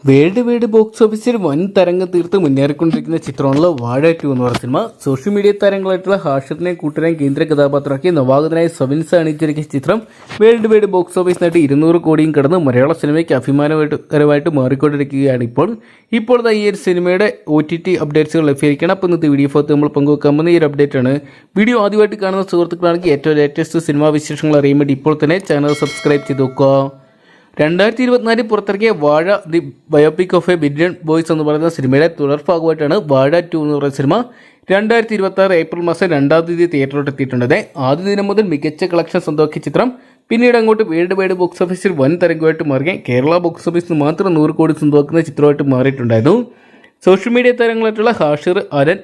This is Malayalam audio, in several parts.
വേൾഡ് വൈഡ് ബോക്സ് ഓഫീസിൽ വൻ തരംഗം തീർത്ത് മുന്നേറിക്കൊണ്ടിരിക്കുന്ന ചിത്രമാണല്ലോ വാഴ 2 എന്ന് പറയുന്ന സിനിമ. സോഷ്യൽ മീഡിയ താരങ്ങളായിട്ടുള്ള ഹാഷിറിനെ കൂട്ടരാൻ കേന്ദ്ര കഥാപാത്രമാക്കി നവാഗതനായ സവിൻസ് അണിയിച്ചൊരുക്കിയ ചിത്രം വേൾഡ് വൈഡ് ബോക്സ് ഓഫീസ് നേടി 200 കോടിയും കടന്ന് മലയാള സിനിമയ്ക്ക് അഭിമാനകരമായിട്ട് മാറിക്കൊണ്ടിരിക്കുകയാണ് ഇപ്പോൾ ഈ ഒരു സിനിമയുടെ OTT അപ്ഡേറ്റ്സുകൾ ലഭ്യമായിരിക്കണം. അപ്പോൾ ഇന്നത്തെ വീഡിയോ ഭാഗത്ത് നമ്മൾ പങ്കുവെക്കാൻ പോകുന്ന ഈ ഒരു അപ്ഡേറ്റ് ആണ്. വീഡിയോ ആദ്യമായിട്ട് കാണുന്ന സുഹൃത്തുക്കളാണെങ്കിൽ ഏറ്റവും ലേറ്റസ്റ്റ് സിനിമാ വിശേഷങ്ങൾ അറിയാൻ വേണ്ടി ഇപ്പോൾ തന്നെ ചാനൽ സബ്സ്ക്രൈബ് ചെയ്ത് നോക്കുക. 2024 പുറത്തിറക്കിയ വാഴ the biopic of A billion boys എന്ന് പറയുന്ന സിനിമയുടെ തുടർഭാഗമായിട്ടാണ് വാഴ 2 എന്ന് പറയുന്ന സിനിമ 2026 ഏപ്രിൽ മാസം 2-ാം തീയതി തിയേറ്ററിലോട്ട് എത്തിയിട്ടുണ്ട്. ആദ്യ ദിനം മുതൽ മികച്ച കളക്ഷൻ സ്വന്തമാക്കിയ ചിത്രം പിന്നീട് അങ്ങോട്ട് വേൾഡ് വൈഡ് ബോക്സ് ഓഫീസിൽ വൻ തരംഗമായിട്ട് മാറിയ കേരള ബോക്സ് ഓഫീസിൽ മാത്രം 100 കോടി സ്വന്തമാക്കുന്ന ചിത്രമായിട്ട് മാറിയിട്ടുണ്ടായിരുന്നു. സോഷ്യൽ മീഡിയ താരങ്ങളായിട്ടുള്ള ഹാഷിർ, അരൻ,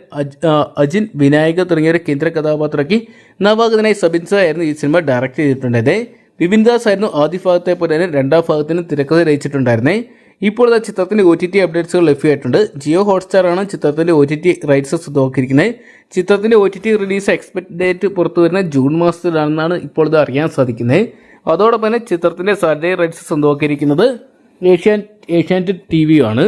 അജിൻ, വിനായക തുടങ്ങിയവരെ കേന്ദ്ര കഥാപാത്രമാക്കി നവാഗതനായി സബിൻസ ആയിരുന്നു ഈ സിനിമ ഡയറക്റ്റ് ചെയ്തിട്ടുണ്ടായത്. വിപിൻ ദാസ് ആയിരുന്നു ആദ്യ ഭാഗത്തെ പോലെ തന്നെ രണ്ടാം ഭാഗത്തിന് തിരക്കഥ രചിച്ചിട്ടുണ്ടായിരുന്നേ. ഇപ്പോൾ ചിത്രത്തിന്റെ OTT അപ്ഡേറ്റ്സുകൾ ലഭ്യമായിട്ടുണ്ട്. ജിയോ ഹോട്ട്സ്റ്റാർ ആണ് ചിത്രത്തിന്റെ OTT റൈറ്റ്സ് സ്വന്തമാക്കിയിരിക്കുന്നത്. ചിത്രത്തിന്റെ OTT റിലീസ് എക്സ്പെക്ട് ഡേറ്റ് പുറത്തു വരുന്ന ജൂൺ മാസത്തിലാണെന്നാണ് ഇപ്പോൾ ഇത് അറിയാൻ സാധിക്കുന്നത്. അതോടൊപ്പം തന്നെ ചിത്രത്തിന്റെ സാറ്റലൈറ്റ് റൈറ്റ്സ് സ്വന്തമാക്കിയിരിക്കുന്നത് ഏഷ്യാനെറ്റ് TV ആണ്.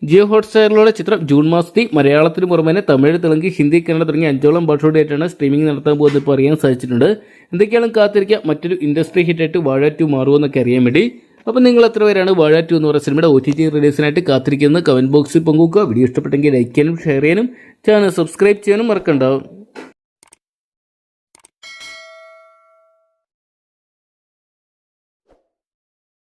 ജിയോ ഹോട്ട്സ്റ്റാറിലൂടെ ചിത്രം ജൂൺ മാസത്തിൽ മലയാളത്തിന് പുറമെ തമിഴ്, തെലുങ്ക്, ഹിന്ദി, കന്നഡ തുടങ്ങിയ 5ഓളം ഭാഷയോടെയായിട്ടാണ് സ്ട്രീമിംഗ് നടത്താൻ പോകുന്നത് ഇപ്പോൾ അറിയാൻ സാധിച്ചിട്ടുണ്ട്. എന്തൊക്കെയാണ് കാത്തിരിക്കുക, മറ്റൊരു ഇൻഡസ്ട്രി ഹിറ്റായിട്ട് വാഴ 2 മാറുമെന്നൊക്കെ അറിയാൻ വേണ്ടി. അപ്പോൾ നിങ്ങൾ എത്ര പേരാണ് വാഴ 2 എന്ന് പറയുന്ന സിനിമയുടെ OTT റിലീസിനായിട്ട് കാത്തിരിക്കുന്നത് കമന്റ് ബോക്സിൽ പങ്കുവെക്കുക. വീഡിയോ ഇഷ്ടപ്പെട്ടെങ്കിൽ ലൈക്ക് ചെയ്യാനും ഷെയർ ചെയ്യാനും ചാനൽ സബ്സ്ക്രൈബ് ചെയ്യാനും മറക്കണ്ട.